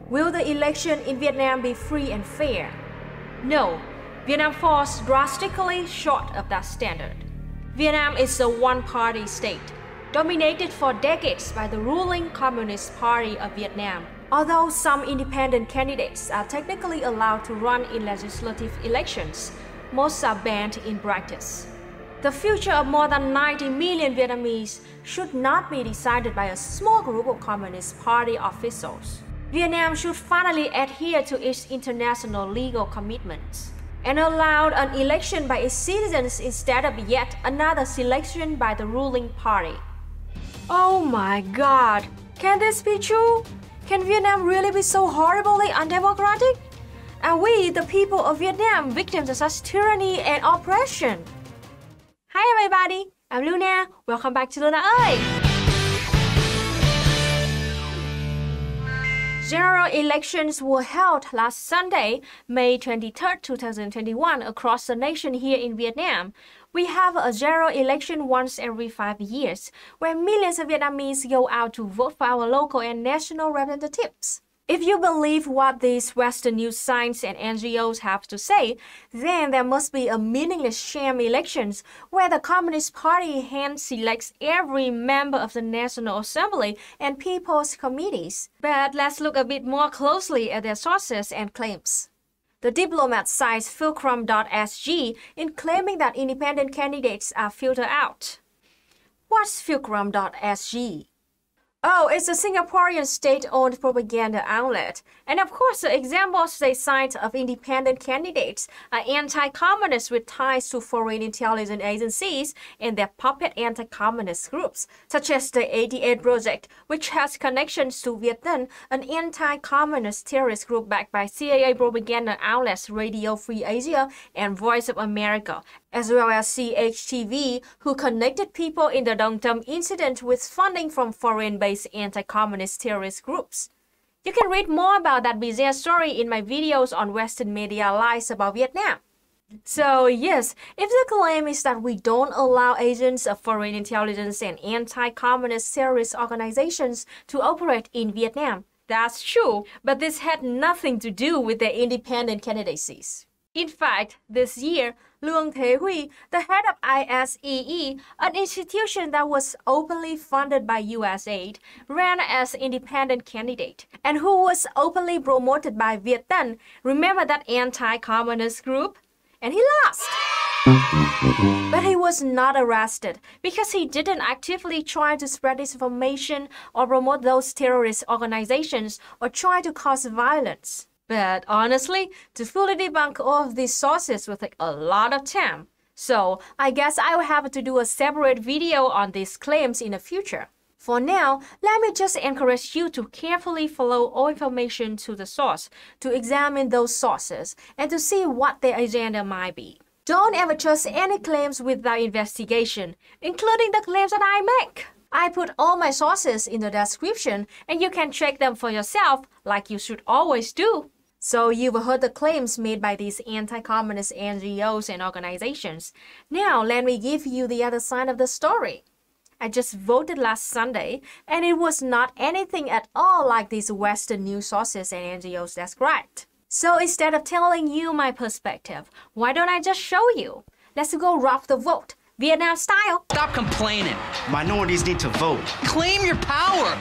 Will the election in Vietnam be free and fair? No, Vietnam falls drastically short of that standard. Vietnam is a one-party state, dominated for decades by the ruling Communist Party of Vietnam. Although some independent candidates are technically allowed to run in legislative elections, most are banned in practice. The future of more than 90 million Vietnamese should not be decided by a small group of Communist Party officials. Vietnam should finally adhere to its international legal commitments and allow an election by its citizens instead of yet another selection by the ruling party. Oh my God! Can this be true? Can Vietnam really be so horribly undemocratic? Are we, the people of Vietnam, victims of such tyranny and oppression? Hi everybody, I'm Luna. Welcome back to Luna ơi! General elections were held last Sunday, May 23, 2021, across the nation here in Vietnam. We have a general election once every 5 years, where millions of Vietnamese go out to vote for our local and national representatives. If you believe what these Western news sites and NGOs have to say, then there must be a meaningless sham elections where the Communist Party hand selects every member of the National Assembly and People's Committees. But let's look a bit more closely at their sources and claims. The diplomat site fulcrum.sg in claiming that independent candidates are filtered out. What's fulcrum.sg? Oh, it's a Singaporean state-owned propaganda outlet. And of course, the examples they cite of independent candidates are anti-communists with ties to foreign intelligence agencies and their puppet anti-communist groups, such as the 88 Project, which has connections to Vietnam, an anti-communist terrorist group backed by CIA propaganda outlets Radio Free Asia and Voice of America, as well as CHTV, who connected people in the Dong Tam incident with funding from foreign-based anti-communist terrorist groups. You can read more about that bizarre story in my videos on Western media lies about Vietnam. So yes, if the claim is that we don't allow agents of foreign intelligence and anti-communist terrorist organizations to operate in Vietnam, that's true, but this had nothing to do with their independent candidacies. In fact, this year, Luong Thế Huy, the head of ISEE, an institution that was openly funded by USAID, ran as independent candidate, and who was openly promoted by Vietnam. Remember that anti-communist group? And he lost! But he was not arrested because he didn't actively try to spread disinformation or promote those terrorist organizations or try to cause violence. But honestly, to fully debunk all of these sources will take a lot of time. So I guess I will have to do a separate video on these claims in the future. For now, let me just encourage you to carefully follow all information to the source, to examine those sources, and to see what their agenda might be. Don't ever trust any claims without investigation, including the claims that I make. I put all my sources in the description, and you can check them for yourself, like you should always do. So you've heard the claims made by these anti-communist NGOs and organizations. Now let me give you the other side of the story. I just voted last Sunday, and it was not anything at all like these Western news sources and NGOs described. So instead of telling you my perspective, why don't I just show you? Let's go rock the vote, Vietnam style. Stop complaining. Minorities need to vote. Claim your power.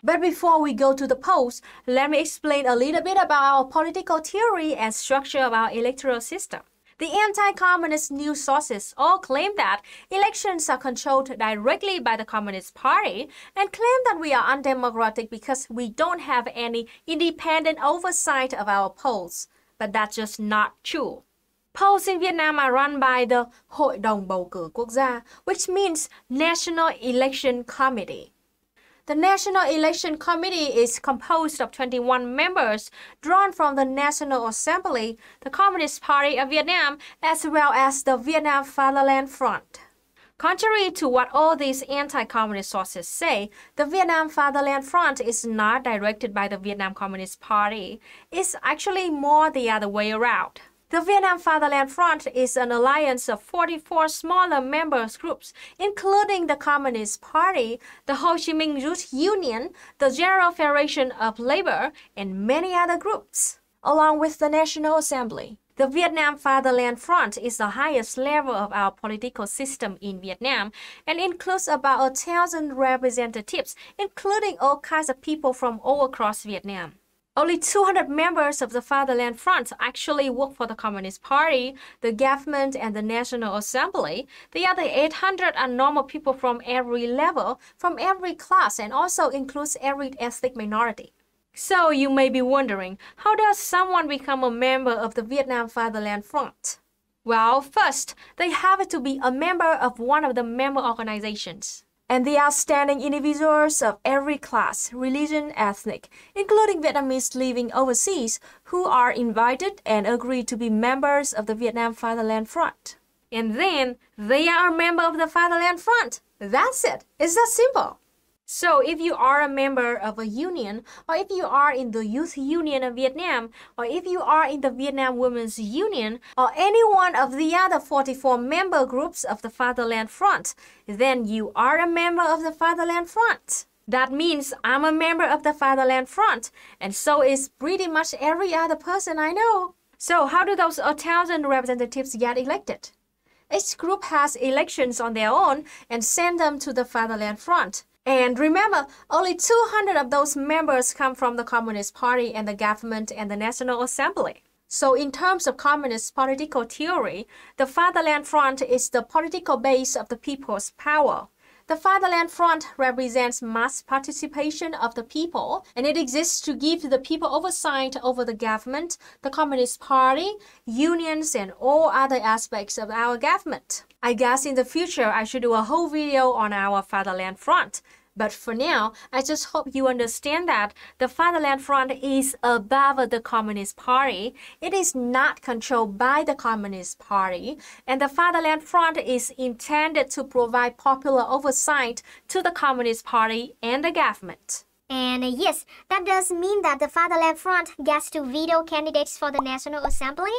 But before we go to the polls, let me explain a little bit about our political theory and structure of our electoral system. The anti-communist news sources all claim that elections are controlled directly by the Communist Party and claim that we are undemocratic because we don't have any independent oversight of our polls. But that's just not true. Polls in Vietnam are run by the Hội đồng bầu cử quốc gia, which means National Election Committee. The National Election Committee is composed of 21 members drawn from the National Assembly, the Communist Party of Vietnam, as well as the Vietnam Fatherland Front. Contrary to what all these anti-communist sources say, the Vietnam Fatherland Front is not directed by the Vietnam Communist Party. It's actually more the other way around. The Vietnam Fatherland Front is an alliance of 44 smaller members groups, including the Communist Party, the Ho Chi Minh Youth Union, the General Federation of Labor, and many other groups, along with the National Assembly. The Vietnam Fatherland Front is the highest level of our political system in Vietnam and includes about 1,000 representatives, including all kinds of people from all across Vietnam. Only 200 members of the Fatherland Front actually work for the Communist Party, the government, and the National Assembly. The other 800 are normal people from every level, from every class, and also includes every ethnic minority. So you may be wondering, how does someone become a member of the Vietnam Fatherland Front? Well, first, they have to be a member of one of the member organizations. And they are outstanding individuals of every class, religion, ethnic, including Vietnamese living overseas, who are invited and agree to be members of the Vietnam Fatherland Front. And then they are a member of the Fatherland Front. That's it. It's that simple. So if you are a member of a union, or if you are in the Youth Union of Vietnam, or if you are in the Vietnam Women's Union, or any one of the other 44 member groups of the Fatherland Front, then you are a member of the Fatherland Front. That means I'm a member of the Fatherland Front, and so is pretty much every other person I know. So how do those 1,000 representatives get elected? Each group has elections on their own and send them to the Fatherland Front. And remember, only 200 of those members come from the Communist Party and the government and the National Assembly. So in terms of communist political theory, the Fatherland Front is the political base of the people's power. The Fatherland Front represents mass participation of the people, and it exists to give the people oversight over the government, the Communist Party, unions, and all other aspects of our government. I guess in the future I should do a whole video on our Fatherland Front. But for now, I just hope you understand that the Fatherland Front is above the Communist Party. It is not controlled by the Communist Party. And the Fatherland Front is intended to provide popular oversight to the Communist Party and the government. And yes, that does mean that the Fatherland Front gets to veto candidates for the National Assembly?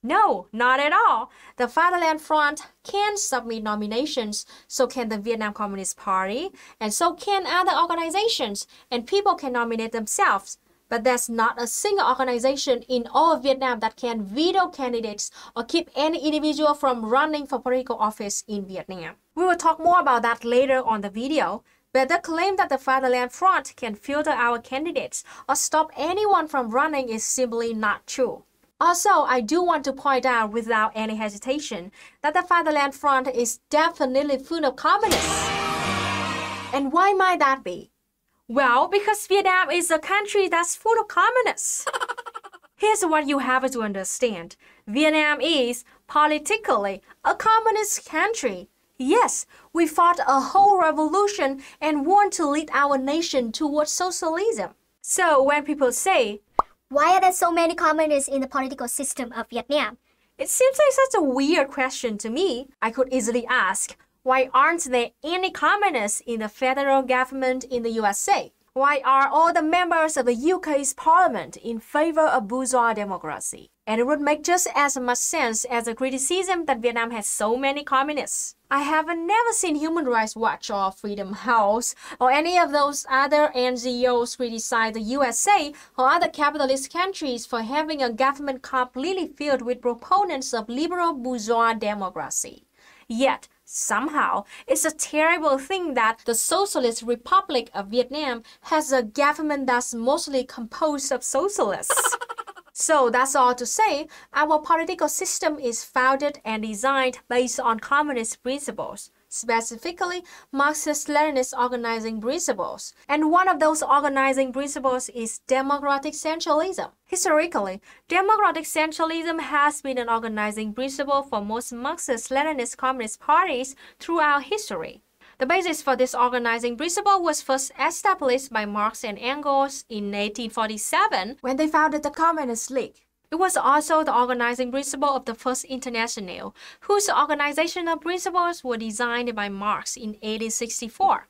No, not at all. The Fatherland Front can submit nominations, so can the Vietnam Communist Party, and so can other organizations, and people can nominate themselves. But there's not a single organization in all of Vietnam that can veto candidates or keep any individual from running for political office in Vietnam. We will talk more about that later on the video. But the claim that the Fatherland Front can filter our candidates or stop anyone from running is simply not true. Also, I do want to point out without any hesitation that the Fatherland Front is definitely full of communists. And why might that be? Well, because Vietnam is a country that's full of communists. Here's what you have to understand. Vietnam is, politically, a communist country. Yes, we fought a whole revolution and want to lead our nation towards socialism. So when people say, why are there so many communists in the political system of Vietnam? It seems like such a weird question to me. I could easily ask, why aren't there any communists in the federal government in the USA? Why are all the members of the UK's parliament in favor of bourgeois democracy? And it would make just as much sense as a criticism that Vietnam has so many communists. I have never seen Human Rights Watch or Freedom House or any of those other NGOs criticize the USA or other capitalist countries for having a government completely filled with proponents of liberal bourgeois democracy. Yet, somehow, it's a terrible thing that the Socialist Republic of Vietnam has a government that's mostly composed of socialists. So that's all to say, our political system is founded and designed based on communist principles, specifically Marxist-Leninist organizing principles. And one of those organizing principles is democratic centralism. Historically, democratic centralism has been an organizing principle for most Marxist-Leninist communist parties throughout history. The basis for this organizing principle was first established by Marx and Engels in 1847 when they founded the Communist League. It was also the organizing principle of the First International, whose organizational principles were designed by Marx in 1864.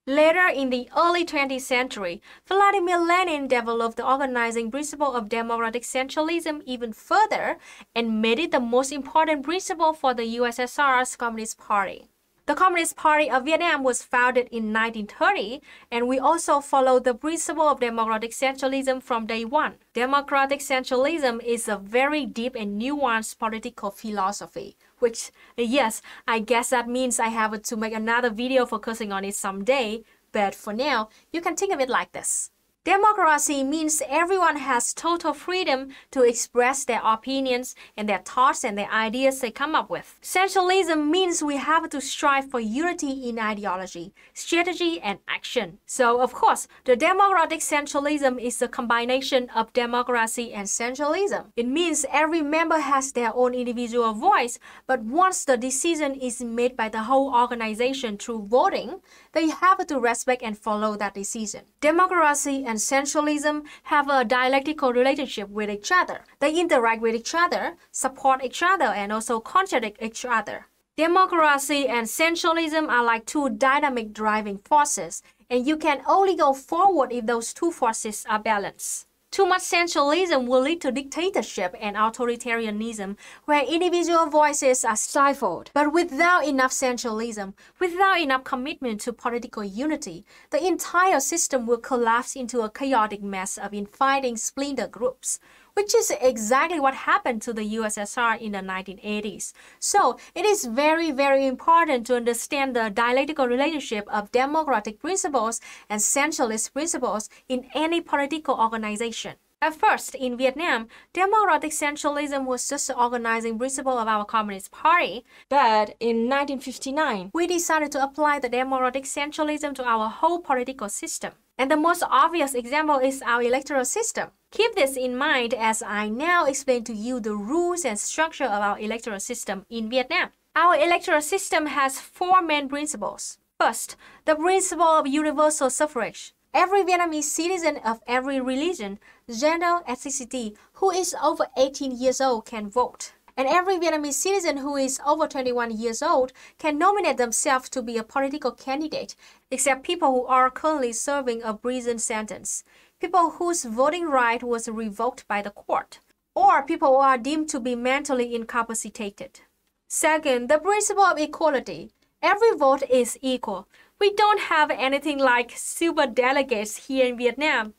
Later in the early 20th century, Vladimir Lenin developed the organizing principle of democratic centralism even further and made it the most important principle for the USSR's Communist Party. The Communist Party of Vietnam was founded in 1930, and we also followed the principle of democratic centralism from day one. Democratic centralism is a very deep and nuanced political philosophy, which, yes, I guess that means I have to make another video focusing on it someday, but for now, you can think of it like this. Democracy means everyone has total freedom to express their opinions and their thoughts and the ideas they come up with. Centralism means we have to strive for unity in ideology, strategy, and action. So, of course, the democratic centralism is a combination of democracy and centralism. It means every member has their own individual voice, but once the decision is made by the whole organization through voting, they have to respect and follow that decision. Democracy and centralism have a dialectical relationship with each other. They interact with each other, support each other, and also contradict each other. Democracy and centralism are like two dynamic driving forces, and you can only go forward if those two forces are balanced. Too much centralism will lead to dictatorship and authoritarianism, where individual voices are stifled. But without enough centralism, without enough commitment to political unity, the entire system will collapse into a chaotic mess of infighting splinter groups, which is exactly what happened to the USSR in the 1980s. So, it is very, very important to understand the dialectical relationship of democratic principles and centralist principles in any political organization. At first, in Vietnam, democratic centralism was just the organizing principle of our Communist Party. But in 1959, we decided to apply the democratic centralism to our whole political system. And the most obvious example is our electoral system. Keep this in mind as I now explain to you the rules and structure of our electoral system in Vietnam. Our electoral system has four main principles. First, the principle of universal suffrage. Every Vietnamese citizen of every religion, gender, ethnicity who is over 18 years old can vote. And every Vietnamese citizen who is over 21 years old can nominate themselves to be a political candidate, except people who are currently serving a prison sentence, people whose voting right was revoked by the court, or people who are deemed to be mentally incapacitated. Second, the principle of equality. Every vote is equal. We don't have anything like super delegates here in Vietnam.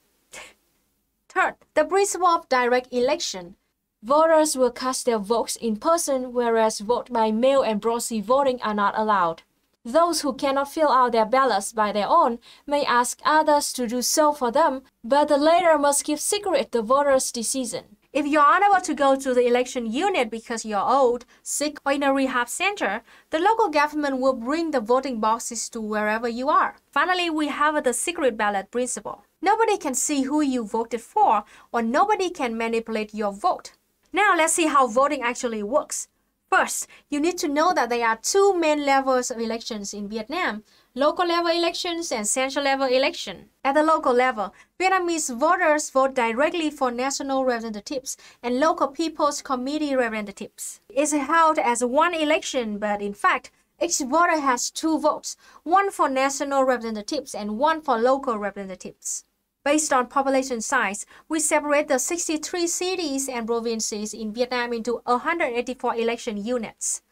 Third, the principle of direct election. Voters will cast their votes in person, whereas vote by mail and proxy voting are not allowed. Those who cannot fill out their ballots by their own may ask others to do so for them, but the latter must keep secret the voter's decision. If you're unable to go to the election unit because you're old, sick, or in a rehab center, the local government will bring the voting boxes to wherever you are. Finally, we have the secret ballot principle. Nobody can see who you voted for, or nobody can manipulate your vote. Now let's see how voting actually works. First, you need to know that there are two main levels of elections in Vietnam: local level elections and central level election. At the local level, Vietnamese voters vote directly for national representatives and local people's committee representatives. It's held as one election, but in fact, each voter has two votes, one for national representatives and one for local representatives. Based on population size, we separate the 63 cities and provinces in Vietnam into 184 election units.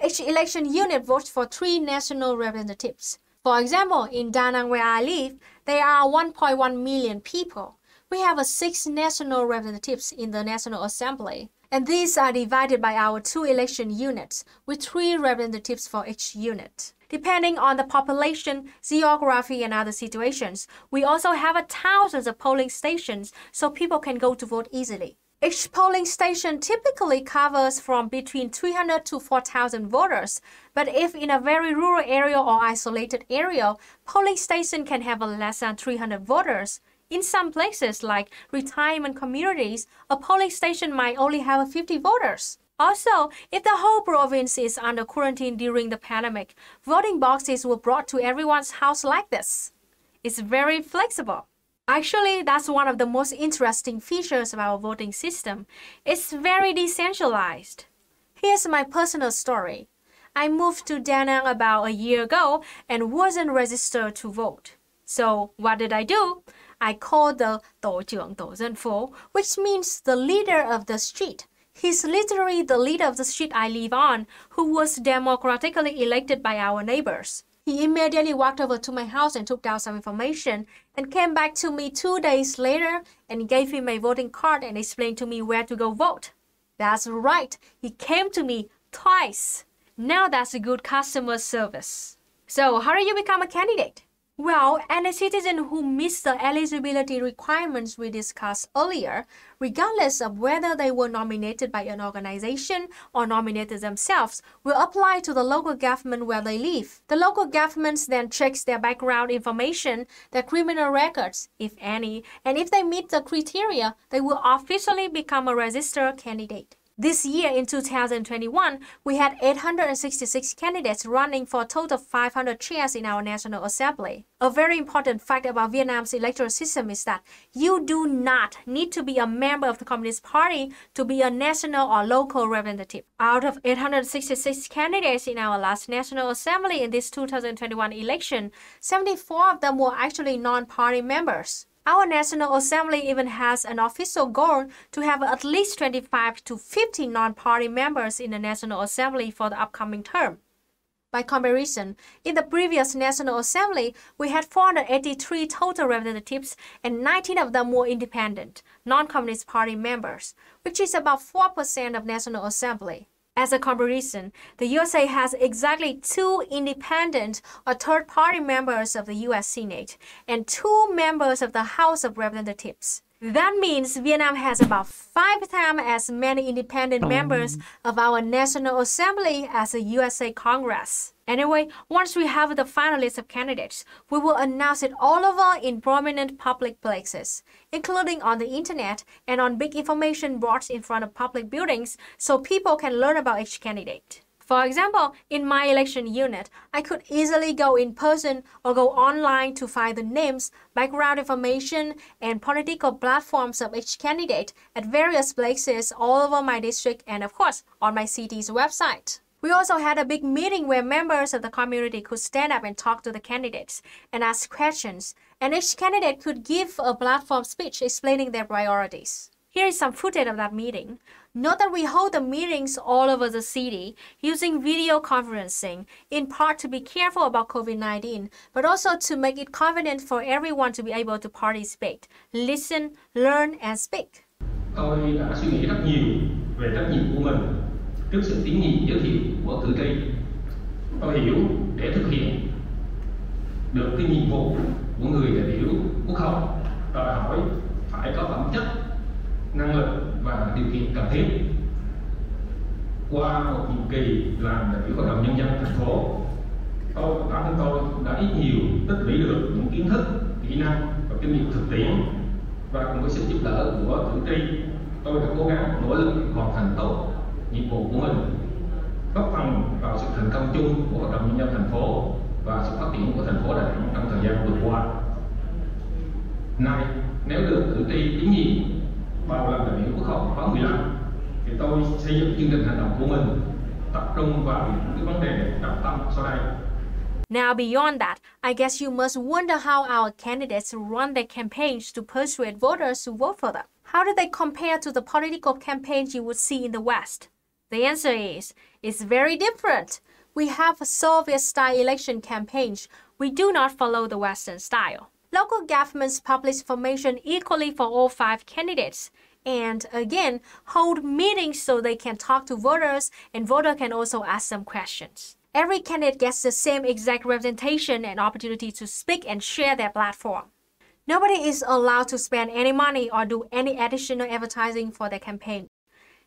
Each election unit votes for 3 national representatives. For example, in Da Nang where I live, there are 1.1 million people. We have 6 national representatives in the National Assembly, and these are divided by our 2 election units, with 3 representatives for each unit. Depending on the population, geography, and other situations, we also have thousands of polling stations so people can go to vote easily. Each polling station typically covers from between 300 to 4,000 voters, but if in a very rural area or isolated area, polling station can have less than 300 voters. In some places like retirement communities, a polling station might only have 50 voters. Also, if the whole province is under quarantine during the pandemic, voting boxes were brought to everyone's house like this. It's very flexible. Actually, that's one of the most interesting features of our voting system. It's very decentralized. Here's my personal story. I moved to Da Nang about a year ago and wasn't registered to vote. So what did I do? I called the tổ trưởng tổ dân phố, which means the leader of the street. He's literally the leader of the street I live on, who was democratically elected by our neighbors. He immediately walked over to my house and took down some information and came back to me 2 days later and gave me my voting card and explained to me where to go vote. That's right, he came to me twice. Now that's a good customer service. So how do you become a candidate? Well, any citizen who meets the eligibility requirements we discussed earlier, regardless of whether they were nominated by an organization or nominated themselves, will apply to the local government where they live. The local government then checks their background information, their criminal records, if any, and if they meet the criteria, they will officially become a registered candidate. This year, in 2021, we had 866 candidates running for a total of 500 chairs in our National Assembly. A very important fact about Vietnam's electoral system is that you do not need to be a member of the Communist Party to be a national or local representative. Out of 866 candidates in our last National Assembly in this 2021 election, 74 of them were actually non-party members. Our National Assembly even has an official goal to have at least 25 to 50 non-party members in the National Assembly for the upcoming term. By comparison, in the previous National Assembly, we had 483 total representatives and 19 of them were independent, non-Communist Party members, which is about 4% of National Assembly. As a comparison, the USA has exactly 2 independent or third-party members of the U.S. Senate and 2 members of the House of Representatives. That means Vietnam has about 5 times as many independent members of our National Assembly as the USA Congress. Anyway, once we have the final list of candidates, we will announce it all over in prominent public places, including on the internet and on big information boards in front of public buildings so people can learn about each candidate. For example, in my election unit, I could easily go in person or go online to find the names, background information, and political platforms of each candidate at various places all over my district and, of course, on my city's website. We also had a big meeting where members of the community could stand up and talk to the candidates and ask questions, and each candidate could give a platform speech explaining their priorities. Here is some footage of that meeting. Note that we hold the meetings all over the city using video conferencing, in part to be careful about COVID-19, but also to make it convenient for everyone to be able to participate, listen, learn, and speak. Tôi đã suy nghĩ rất nhiều về trách nhiệm của mình trước sự tín nhiệm giới thiệu của cử tri. Tôi hiểu để thực hiện được cái nhiệm vụ của người đại biểu Quốc hội đòi hỏi phải có phẩm chất, năng lực và điều kiện cần thiết. Qua một nhiệm kỳ làm đại biểu Hội đồng Nhân dân thành phố, bản thân tôi đã ít nhiều tích lũy được những kiến thức, kỹ năng và kinh nghiệm thực tiễn, và cùng với sự giúp đỡ của cử tri, tôi đã cố gắng nỗ lực hoàn thành tốt nhiệm vụ của mình, góp phần vào sự thành công chung của Hội đồng Nhân dân thành phố và sự phát triển của thành phố Đà Nẵng trong thời gian vừa qua. Nay, nếu được cử tri tín nhiệm bầu làm đại biểu Quốc hội khóa 15, thì tôi xây dựng chương trình hành động của mình tập trung vào những cái vấn đề trọng tâm sau đây. Now, beyond that, I guess you must wonder how our candidates run their campaigns to persuade voters to vote for them. How do they compare to the political campaigns you would see in the West? The answer is, it's very different. We have Soviet-style election campaigns. We do not follow the Western style. Local governments publish information equally for all 5 candidates, and again, hold meetings so they can talk to voters and voters can also ask them questions. Every candidate gets the same exact representation and opportunity to speak and share their platform. Nobody is allowed to spend any money or do any additional advertising for their campaign.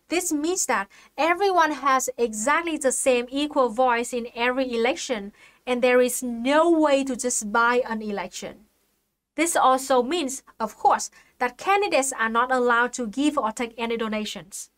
This means that everyone has exactly the same equal voice in every election, and there is no way to just buy an election. This also means, of course, that candidates are not allowed to give or take any donations.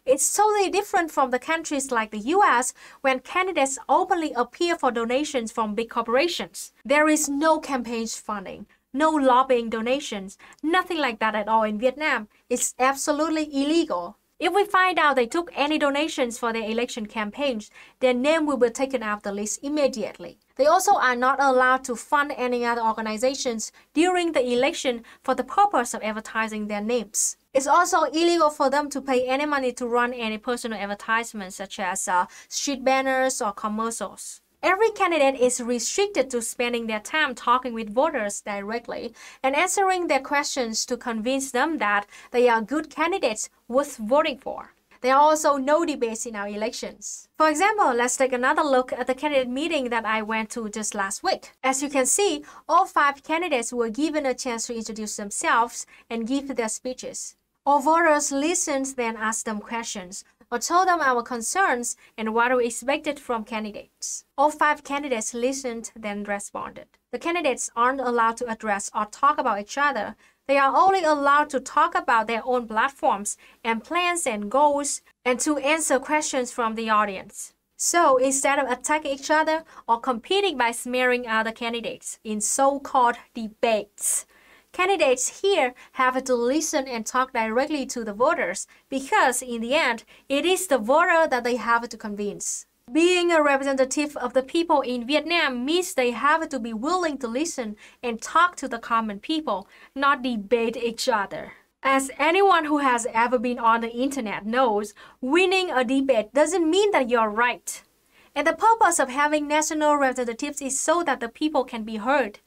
It's totally different from the countries like the US, when candidates openly appear for donations from big corporations. There is no campaign funding, no lobbying donations, nothing like that at all in Vietnam. It's absolutely illegal. If we find out they took any donations for their election campaigns, their name will be taken off the list immediately. They also are not allowed to fund any other organizations during the election for the purpose of advertising their names. It's also illegal for them to pay any money to run any personal advertisements such as street banners or commercials. Every candidate is restricted to spending their time talking with voters directly and answering their questions to convince them that they are good candidates worth voting for. There are also no debates in our elections. For example, let's take another look at the candidate meeting that I went to just last week. As you can see, all 5 candidates were given a chance to introduce themselves and give their speeches. All voters listened, then asked them questions, or told them our concerns and what we expected from candidates. All 5 candidates listened, then responded. The candidates aren't allowed to address or talk about each other. They are only allowed to talk about their own platforms and plans and goals, and to answer questions from the audience. So instead of attacking each other or competing by smearing other candidates in so-called debates, candidates here have to listen and talk directly to the voters because in the end, it is the voter that they have to convince. Being a representative of the people in Vietnam means they have to be willing to listen and talk to the common people, not debate each other. As anyone who has ever been on the internet knows, winning a debate doesn't mean that you're right. And the purpose of having national representatives is so that the people can be heard.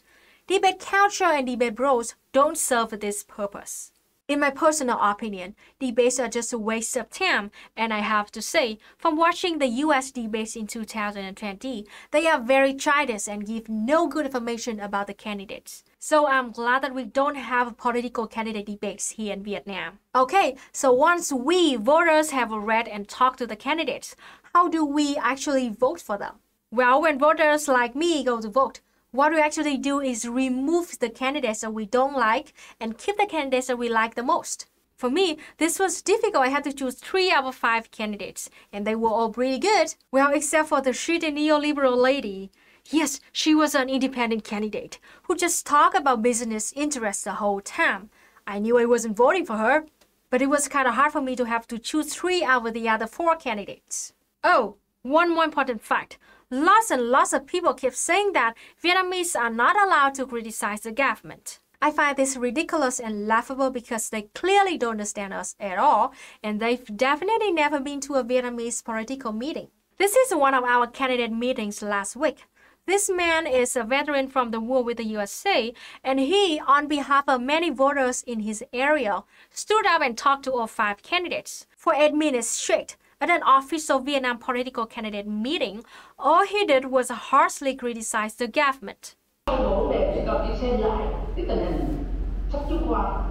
Debate culture and debate bros don't serve this purpose. In my personal opinion, debates are just a waste of time, and I have to say, from watching the US debates in 2020, they are very childish and give no good information about the candidates. So I'm glad that we don't have political candidate debates here in Vietnam. Okay, so once we voters have read and talked to the candidates, how do we actually vote for them? Well, when voters like me go to vote, what we actually do is remove the candidates that we don't like and keep the candidates that we like the most. For me, this was difficult. I had to choose 3 out of 5 candidates, and they were all pretty good. Well, except for the shitty neoliberal lady. Yes, she was an independent candidate who just talked about business interests the whole time. I knew I wasn't voting for her, but it was kind of hard for me to have to choose 3 out of the other 4 candidates. Oh, one more important fact. Lots and lots of people keep saying that Vietnamese are not allowed to criticize the government. I find this ridiculous and laughable because they clearly don't understand us at all, and they've definitely never been to a Vietnamese political meeting. This is one of our candidate meetings last week. This man is a veteran from the war with the USA, and he, on behalf of many voters in his area, stood up and talked to all 5 candidates for 8 minutes straight. At an official Vietnam political candidate meeting, all he did was harshly criticize the government. Đổ để chỉ cần đi xem lại cái tình hình sách giáo khoa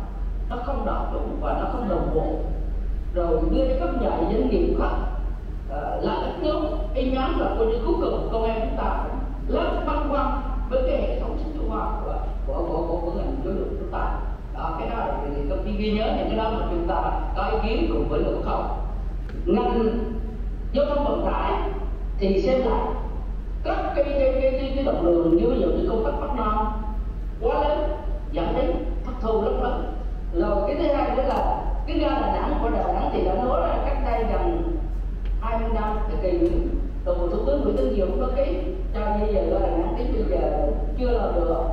nó không đạt chuẩn và nó không đồng bộ, rồi đưa cấp dạy doanh nghiệp khác là ít nhóm y nhắm là coi như cuối cùng công an chúng ta rất băn khoăn với cái hệ thống sách giáo khoa của ngành giáo dục chúng ta. Cái đó thì công ty ghi nhớ những cái đó mà chúng ta có ý kiến cùng với luật không. Ngành giao thông vận tải thì xem lại các cái đoạn đường như ví dụ như công tác Bắc Nam quá lớn dẫn đến thất thu rất lớn. Rồi cái thứ hai nữa là cái ga Đà Nẵng của Đà Nẵng thì đã nói là cách đây gần 20 năm thì kỳ từ Thủ tướng Nguyễn Tấn Diệu có ký cho bây giờ ga Đà Nẵng đến bây giờ chưa làm được,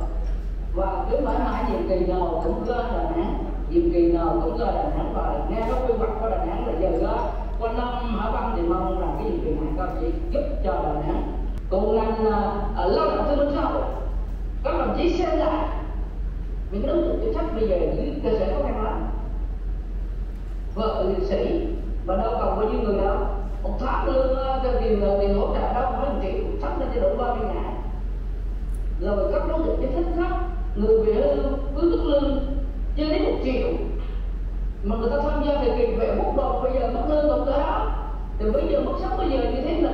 và cứ mãi mãi nhiệm kỳ nào cũng ga Đà Nẵng, nhiệm kỳ nào cũng ga Đà Nẵng, và nghe nói quy hoạch của Đà Nẵng là giờ ga qua năm Hải Văn thì mong rằng cái nhiệm kỳ này các chị giúp cho Đà Nẵng. Còn ngành lao động thương binh xã hội, các đồng chí xem lại những cái đối tượng chính sách bây giờ dưới cơ sở khó khăn lắm, vợ liệt sĩ và đâu còn bao nhiêu người đâu, một tháng lương tiền hỗ trợ đâu phải 1 triệu, sắp lên tới độ 30.000. Rồi các đối tượng chính sách khác, người về hưu với mức lương chưa đến 1 triệu mà người ta tham gia thời kỳ về quốc độ, bây giờ mức lương còn tới đó, thì bây giờ mức sống bây giờ như thế là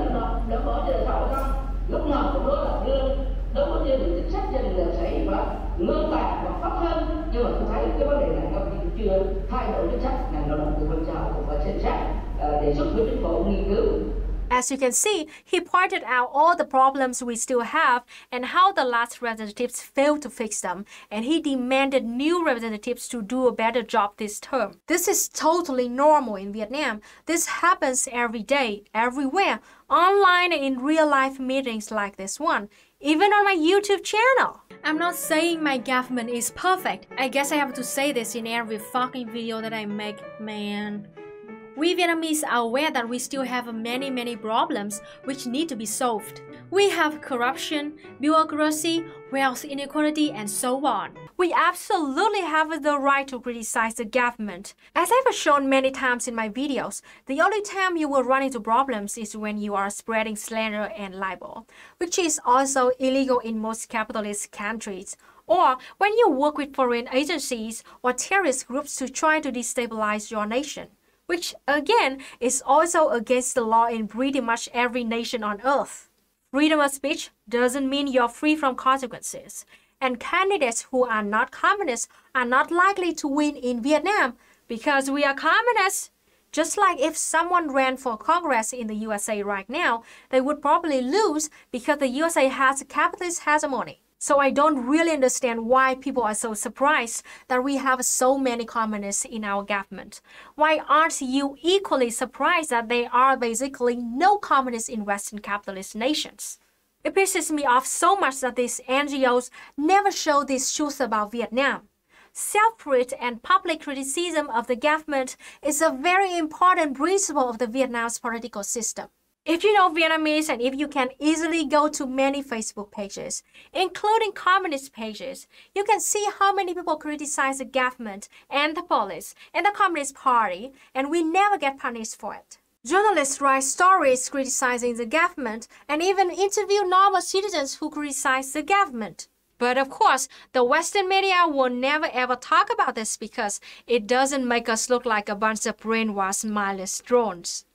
đã mở cho đời xã hội không? Lúc nào cũng nói là lương đối với gia đình chính sách, gia đình liệt sĩ và ngân tàn và pháp hơn, nhưng mà tôi thấy cái vấn đề này công ty chưa thay đổi chính sách. Ngành lao động thương binh xã hội cũng phải xem xét đề xuất với chính phủ nghiên cứu As you can see, he pointed out all the problems we still have and how the last representatives failed to fix them, and he demanded new representatives to do a better job this term. This is totally normal in Vietnam. This happens every day, everywhere, online and in real-life meetings like this one, even on my YouTube channel. I'm not saying my government is perfect. I guess I have to say this in every fucking video that I make, man. We Vietnamese are aware that we still have many problems which need to be solved. We have corruption, bureaucracy, wealth inequality, and so on. We absolutely have the right to criticize the government. As I've shown many times in my videos, the only time you will run into problems is when you are spreading slander and libel, which is also illegal in most capitalist countries, or when you work with foreign agencies or terrorist groups to try to destabilize your nation, which again is also against the law in pretty much every nation on earth. Freedom of speech doesn't mean you're free from consequences, and candidates who are not communists are not likely to win in Vietnam because we are communists. Just like if someone ran for Congress in the USA right now, they would probably lose because the USA has a capitalist hegemony. So I don't really understand why people are so surprised that we have so many communists in our government. Why aren't you equally surprised that there are basically no communists in Western capitalist nations? It pisses me off so much that these NGOs never show this truth about Vietnam. Self-critique and public criticism of the government is a very important principle of the Vietnam's political system. If you know Vietnamese and if you can easily go to many Facebook pages, including communist pages, you can see how many people criticize the government and the police and the Communist Party, and we never get punished for it. Journalists write stories criticizing the government and even interview normal citizens who criticize the government. But of course, the Western media will never ever talk about this because it doesn't make us look like a bunch of brainwashed mindless drones.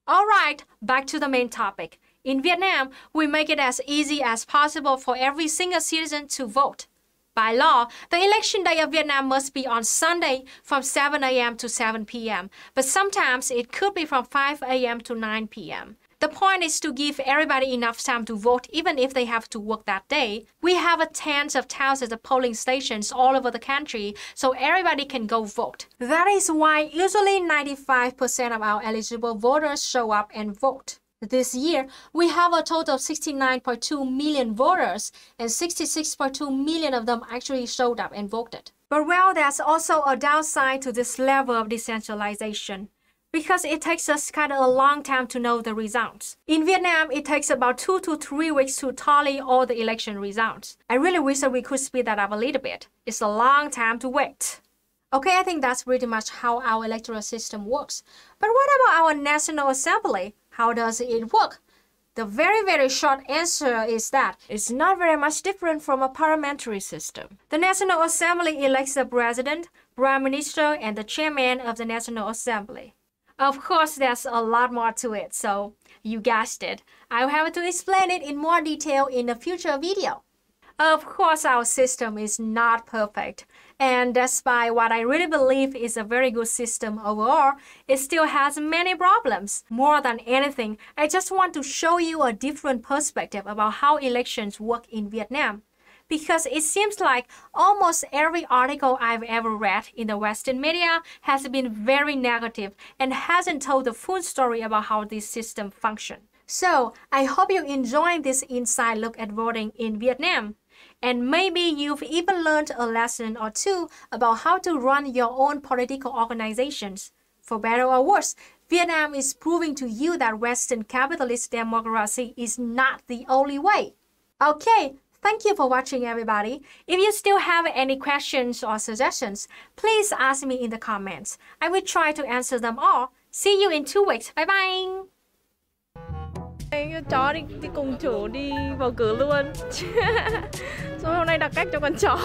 Alright, back to the main topic. In Vietnam, we make it as easy as possible for every single citizen to vote. By law, the election day of Vietnam must be on Sunday from 7 a.m. to 7 p.m., but sometimes it could be from 5 a.m. to 9 p.m. The point is to give everybody enough time to vote even if they have to work that day. We have tens of thousands of polling stations all over the country so everybody can go vote. That is why usually 95% of our eligible voters show up and vote. This year, we have a total of 69.2 million voters and 66.2 million of them actually showed up and voted. But well, there's also a downside to this level of decentralization, because it takes us kind of a long time to know the results. In Vietnam, it takes about 2 to 3 weeks to tally all the election results. I really wish that we could speed that up a little bit. It's a long time to wait. Okay, I think that's pretty much how our electoral system works. But what about our National Assembly? How does it work? The very short answer is that it's not very much different from a parliamentary system. The National Assembly elects the president, prime minister, and the chairman of the National Assembly. Of course, there's a lot more to it, so you guessed it. I'll have to explain it in more detail in a future video. Of course, our system is not perfect, and despite what I really believe is a very good system overall, it still has many problems. More than anything, I just want to show you a different perspective about how elections work in Vietnam. Because it seems like almost every article I've ever read in the Western media has been very negative and hasn't told the full story about how this system functions. So, I hope you enjoyed this inside look at voting in Vietnam. And maybe you've even learned a lesson or two about how to run your own political organizations. For better or worse, Vietnam is proving to you that Western capitalist democracy is not the only way. Okay. Thank you for watching, everybody. If you still have any questions or suggestions, please ask me in the comments. I will try to answer them all. See you in 2 weeks. Bye bye! Chó đi cùng chủ đi bầu cử luôn. Rồi hôm nay đặt cách cho con chó.